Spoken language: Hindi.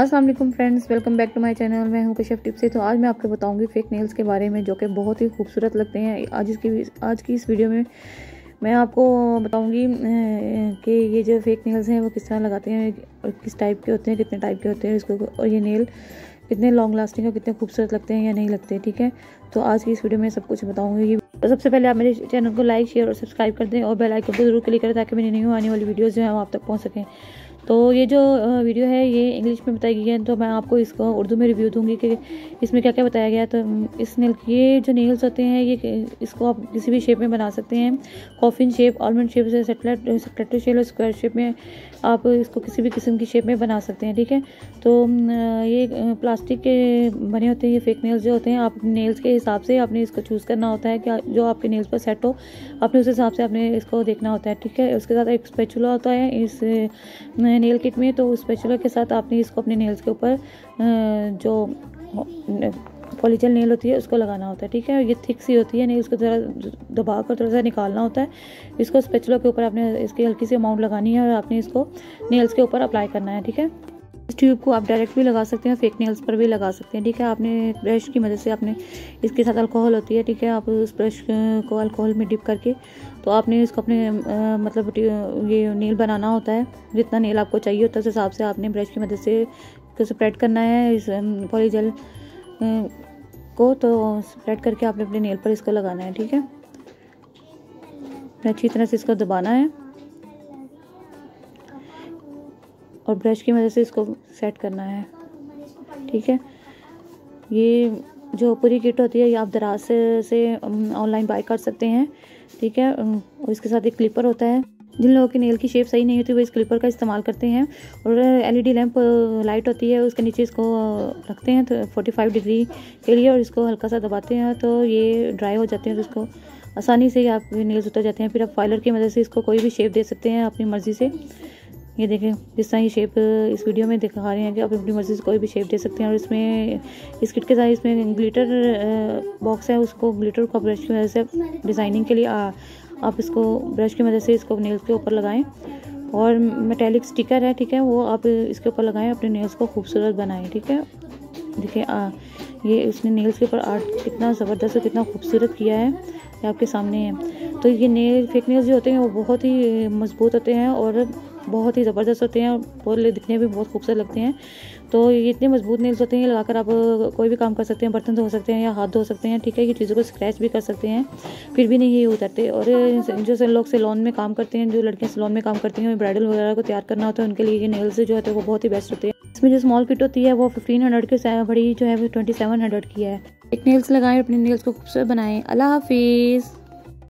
अस्सलाम वालेकुम friends, welcome back to my channel. मैं हूं कशिफ टिप से। तो आज मैं आपको बताऊंगी फेक नेल्स के बारे में, जो कि बहुत ही खूबसूरत लगते हैं। आज की इस वीडियो में मैं आपको बताऊंगी कि ये जो फेक नेल्स हैं वो किस तरह लगाते हैं और किस टाइप के होते हैं, कितने टाइप के होते हैं इसको, और ये नेल कितने लॉन्ग लास्टिंग और कितने खूबसूरत लगते हैं या नहीं लगते। ठीक है, तो आज की इस वीडियो में सब कुछ बताऊंगी। तो सबसे पहले आप मेरे चैनल को लाइक, शेयर और सब्सक्राइब कर दें और बेल आइकन को जरूर क्लिक करें ताकि मेरी न्यू आने वाली वीडियोज़ जो है वो आप तक पहुँच सकें। तो ये जो वीडियो है ये इंग्लिश में बताई गई है, तो मैं आपको इसको उर्दू में रिव्यू दूंगी कि इसमें क्या क्या बताया गया है। तो इस नेल ये जो नेल्स होते हैं ये इसको आप किसी भी शेप में बना सकते हैं। कॉफिन शेप, आलमंड शेप से सेटेलाइट शेप और स्क्वायर शेप में आप इसको किसी भी किस्म की शेप में बना सकते हैं। ठीक है, तो ये प्लास्टिक के बने होते हैं ये फेक नेल्स जो होते हैं। आप नेल्स के हिसाब से आपने इसको चूज़ करना होता है कि जो आपके नेल्स पर सेट हो, अपने उस हिसाब से आपने इसको देखना होता है। ठीक है, उसके साथ एक स्पैचुला होता है इस नेल किट में, तो उस स्पैचुला के साथ आपने इसको अपने नेल्स के ऊपर जो पॉलीजेल नेल होती है उसको लगाना होता है। ठीक है, ये थिक सी होती है, नेल्स को थोड़ा दबा कर थोड़ा सा निकालना होता है। इसको स्पैचुला के ऊपर आपने इसकी हल्की सी अमाउंट लगानी है और आपने इसको नेल्स के ऊपर अप्लाई करना है। ठीक है, इस ट्यूब को आप डायरेक्ट भी लगा सकते हैं, फेक नेल्स पर भी लगा सकते हैं। ठीक है, आपने ब्रश की मदद से आपने इसके साथ अल्कोहल होती है। ठीक है, आप उस ब्रश को अल्कोहल में डिप करके तो आपने इसको अपने मतलब ये नेल बनाना होता है। जितना नेल आपको चाहिए होता है उस हिसाब से आपने ब्रश की मदद से इसको स्प्रेड करना है इस पॉलीजेल को। तो स्प्रेड करके आपने अपने नेल पर इसको लगाना है। ठीक है, अच्छी तरह से इसको दबाना है और ब्रश की मदद से इसको सेट करना है। ठीक है, ये जो पूरी किट होती है ये आप दराज से ऑनलाइन बाय कर सकते हैं। ठीक है, और इसके साथ एक क्लिपर होता है। जिन लोगों की नेल की शेप सही नहीं होती वो इस क्लिपर का इस्तेमाल करते हैं। और एलईडी लैंप लाइट होती है, उसके नीचे इसको रखते हैं तो 45 डिग्री के लिए, और इसको हल्का सा दबाते हैं तो ये ड्राई हो जाते हैं। तो इसको आसानी से ही आप नेल्स उतर जाते हैं। फिर आप फाइलर की मदद से इसको कोई भी शेप दे सकते हैं अपनी मर्ज़ी से। ये देखें, जिस तरह ये शेप इस वीडियो में दिखा रहे हैं कि आप अपनी मर्ज़ी से कोई भी शेप दे सकते हैं। और इसमें इस किट के साथ इसमें ग्लिटर बॉक्स है, उसको ग्लिटर को ब्रश की मदद से डिज़ाइनिंग के लिए आप इसको ब्रश की मदद से इसको नेल्स के ऊपर लगाएं। और मेटेलिक स्टिकर है, ठीक है, वो आप इसके ऊपर लगाएं, अपने नेल्स को खूबसूरत बनाएं। ठीक है, देखिए ये उसने नेल्स के ऊपर आर्ट कितना ज़बरदस्त और कितना खूबसूरत किया है, ये आपके सामने है। तो ये फेक नेल्स जो होते हैं वो बहुत ही मजबूत होते हैं और बहुत ही ज़बरदस्त होते हैं और बहुत दिखने में भी बहुत खूबसूरत लगते हैं। तो ये इतने मजबूत नेल्स होते हैं, लगाकर आप कोई भी काम कर सकते हैं, बर्तन धो सकते हैं या हाथ धो सकते हैं। ठीक है, ये चीज़ों को स्क्रैच भी कर सकते हैं, फिर भी नहीं ये उतरते। और जो लोग सैलून में काम करते हैं, जो लड़कियां सैलून में काम करती हैं, ब्राइडल वगैरह को तैयार करना होता है, उनके लिए ये नेल्स जो होते हैं वो बहुत ही बेस्ट होते हैं। इसमें जो स्मॉल किट होती है वो 1500 के, बड़ी जो है वो 2700 की है। एक नेल्स लगाएं, अपने नेल्स को खूबसूरत बनाएं। अल्लाह हाफिज़।